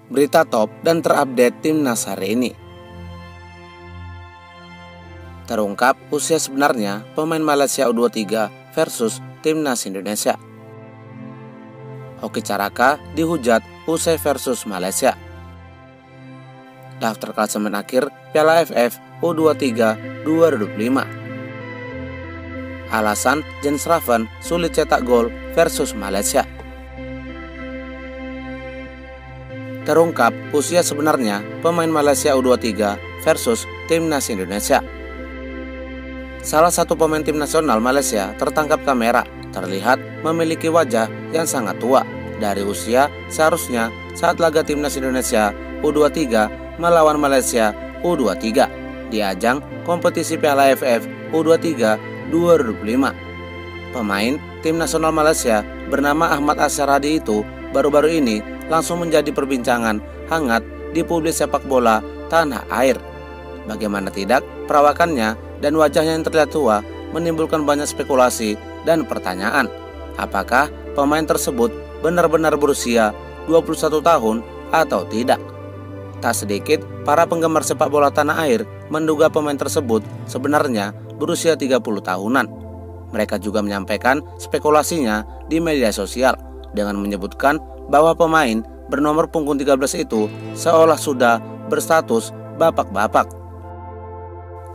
berita top dan terupdate timnas hari ini. Terungkap usia sebenarnya pemain Malaysia U23 versus timnas Indonesia. Hoki Caraka dihujat usai versus Malaysia. Daftar klasemen akhir Piala AFF U23 2025. Alasan Jens Raven sulit cetak gol versus Malaysia. Terungkap usia sebenarnya pemain Malaysia U23 versus timnas Indonesia. Salah satu pemain tim nasional Malaysia tertangkap kamera terlihat memiliki wajah yang sangat tua dari usia seharusnya saat laga timnas Indonesia U23 melawan Malaysia U23 di ajang kompetisi Piala AFF U23 2025. Pemain tim nasional Malaysia bernama Ahmad Asyarhadi itu baru-baru ini langsung menjadi perbincangan hangat di publik sepak bola tanah air. Bagaimana tidak, perawakannya dan wajahnya yang terlihat tua menimbulkan banyak spekulasi dan pertanyaan. Apakah pemain tersebut benar-benar berusia 21 tahun atau tidak? Tak sedikit para penggemar sepak bola tanah air menduga pemain tersebut sebenarnya berusia 30 tahunan. Mereka juga menyampaikan spekulasinya di media sosial dengan menyebutkan bahwa pemain bernomor punggung 13 itu seolah sudah berstatus bapak-bapak.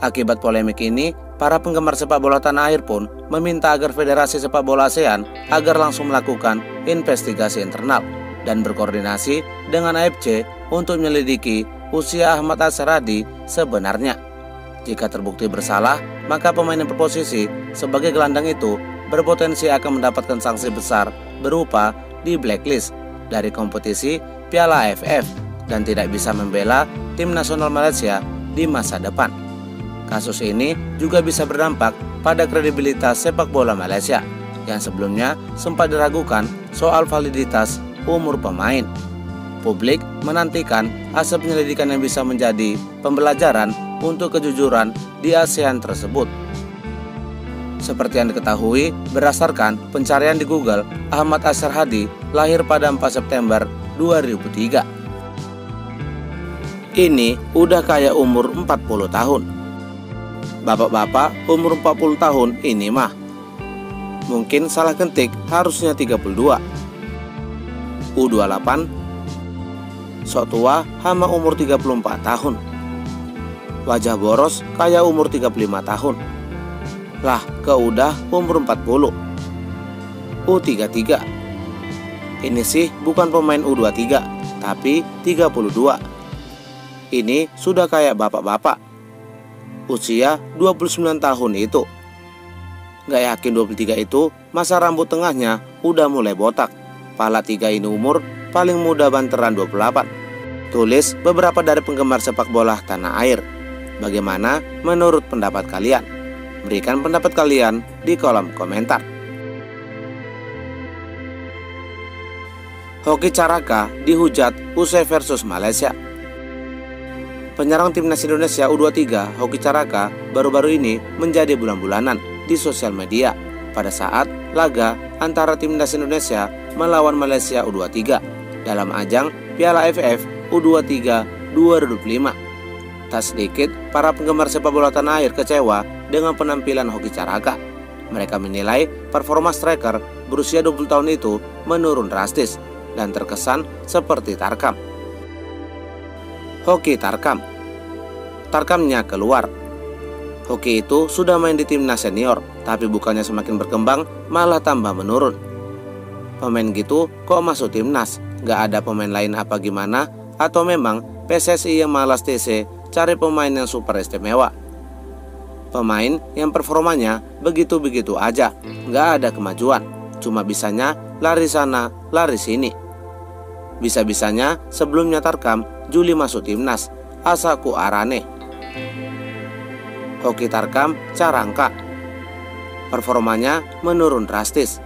Akibat polemik ini, para penggemar sepak bola tanah air pun meminta agar Federasi Sepak Bola ASEAN agar langsung melakukan investigasi internal dan berkoordinasi dengan AFC untuk menyelidiki usia Ahmad Asyarhadi sebenarnya. Jika terbukti bersalah, maka pemain yang berposisi sebagai gelandang itu berpotensi akan mendapatkan sanksi besar berupa di blacklist dari kompetisi Piala AFF dan tidak bisa membela tim nasional Malaysia di masa depan. Kasus ini juga bisa berdampak pada kredibilitas sepak bola Malaysia yang sebelumnya sempat diragukan soal validitas umur pemain. Publik menantikan hasil penyelidikan yang bisa menjadi pembelajaran untuk kejujuran di ASEAN tersebut. Seperti yang diketahui, berdasarkan pencarian di Google, Ahmad Asyarhadi lahir pada 4 September 2003. Ini udah kayak umur 40 tahun. Bapak-bapak umur 40 tahun ini mah mungkin salah ketik, harusnya 32. U28 sok tua hama umur 34 tahun. Wajah boros kayak umur 35 tahun. Lah keudah umur 40. U33 ini sih bukan pemain U23 tapi 32. Ini sudah kayak bapak-bapak usia 29 tahun itu. Gak yakin 23 itu masa rambut tengahnya udah mulai botak. Pala 3 ini umur paling muda banteran 28. Tulis beberapa dari penggemar sepak bola tanah air. Bagaimana menurut pendapat kalian? Berikan pendapat kalian di kolom komentar. Hoki Caraka dihujat usai versus Malaysia. Penyerang timnas Indonesia U23 Hoki Caraka baru-baru ini menjadi bulan-bulanan di sosial media pada saat laga antara timnas Indonesia melawan Malaysia U23 dalam ajang Piala AFF U23 2025. Tak sedikit para penggemar sepak bola tanah air kecewa dengan penampilan Hoki Caraka. Mereka menilai performa striker berusia 20 tahun itu menurun drastis dan terkesan seperti Tarkam. Hoki Tarkamnya keluar. Hoki itu sudah main di timnas senior, tapi bukannya semakin berkembang, malah tambah menurun. Pemain gitu kok masuk timnas? Gak ada pemain lain apa gimana? Atau memang PSSI yang malas TC cari pemain yang super istimewa? Pemain yang performanya begitu-begitu aja, gak ada kemajuan, cuma bisanya lari sana, lari sini. Bisa-bisanya sebelumnya Tarkam Juli masuk timnas, asaku arane. Hoki Tarkam Carangka, performanya menurun drastis.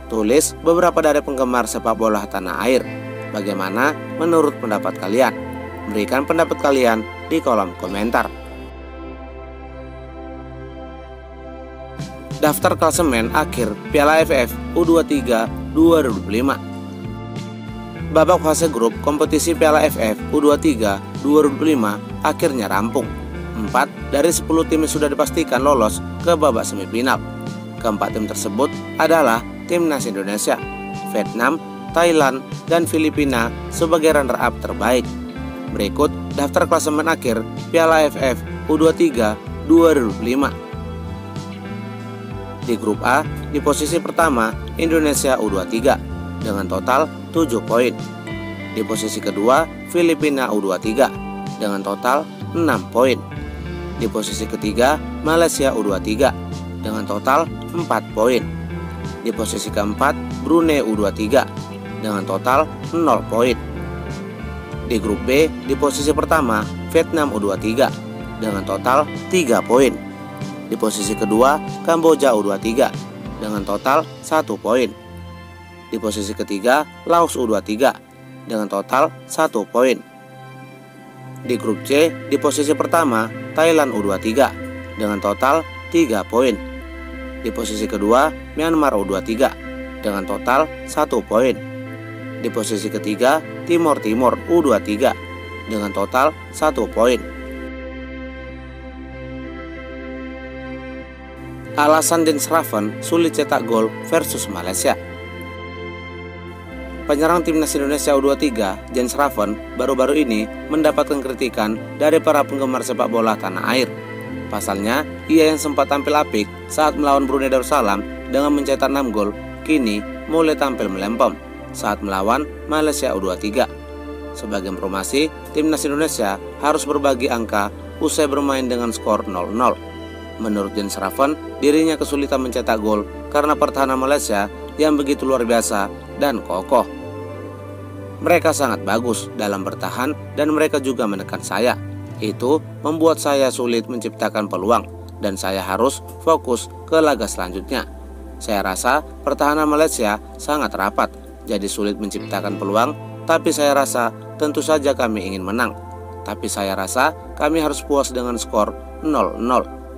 Tulis beberapa dari penggemar sepak bola tanah air. Bagaimana menurut pendapat kalian? Berikan pendapat kalian di kolom komentar. Daftar klasemen akhir Piala AFF U23 2025. babak fase grup kompetisi Piala AFF U23 2005 akhirnya rampung. 4 dari 10 tim sudah dipastikan lolos ke babak semifinal. Keempat tim tersebut adalah Timnas Indonesia, Vietnam, Thailand, dan Filipina sebagai runner-up terbaik. Berikut daftar klasemen akhir Piala AFF U23 2005. Di grup A, di posisi pertama Indonesia U23 dengan total 7 poin. Di posisi kedua Filipina U23 dengan total 6 poin. Di posisi ketiga Malaysia U23 dengan total 4 poin. Di posisi keempat Brunei U23 dengan total 0 poin. Di grup B, di posisi pertama Vietnam U23 dengan total 3 poin. Di posisi kedua Kamboja U23 dengan total 1 poin. Di posisi ketiga Laos U23 dengan total 1 poin. Di grup C, di posisi pertama Thailand U23 dengan total 3 poin. Di posisi kedua Myanmar U23 dengan total 1 poin. Di posisi ketiga Timor U23 dengan total 1 poin. Alasan Den Schraven sulit cetak gol versus Malaysia. Penyerang timnas Indonesia U23, Den Schraven, baru-baru ini mendapatkan kritikan dari para penggemar sepak bola tanah air. Pasalnya, ia yang sempat tampil apik saat melawan Brunei Darussalam dengan mencetak 6 gol, kini mulai tampil melempem saat melawan Malaysia U23. Sebagai informasi, timnas Indonesia harus berbagi angka usai bermain dengan skor 0-0. Menurut Den Schraven, dirinya kesulitan mencetak gol karena pertahanan Malaysia yang begitu luar biasa dan kokoh. Mereka sangat bagus dalam bertahan dan mereka juga menekan saya. Itu membuat saya sulit menciptakan peluang dan saya harus fokus ke laga selanjutnya. Saya rasa pertahanan Malaysia sangat rapat, jadi sulit menciptakan peluang, tapi saya rasa tentu saja kami ingin menang. Tapi saya rasa kami harus puas dengan skor 0-0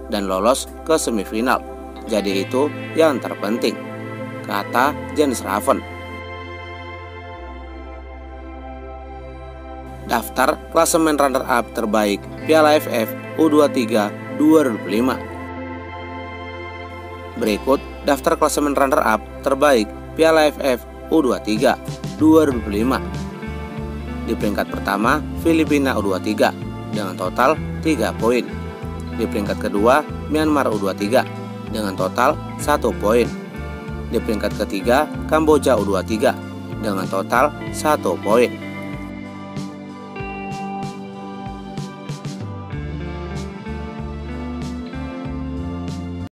dan lolos ke semifinal. Jadi itu yang terpenting, kata Den Schraven. Daftar klasemen runner-up terbaik Piala AFF U23 2005. Berikut daftar klasemen runner-up terbaik Piala AFF U23 2005. Di peringkat pertama Filipina U23 dengan total 3 poin. Di peringkat kedua Myanmar U23 dengan total 1 poin. Di peringkat ketiga Kamboja U23 dengan total 1 poin.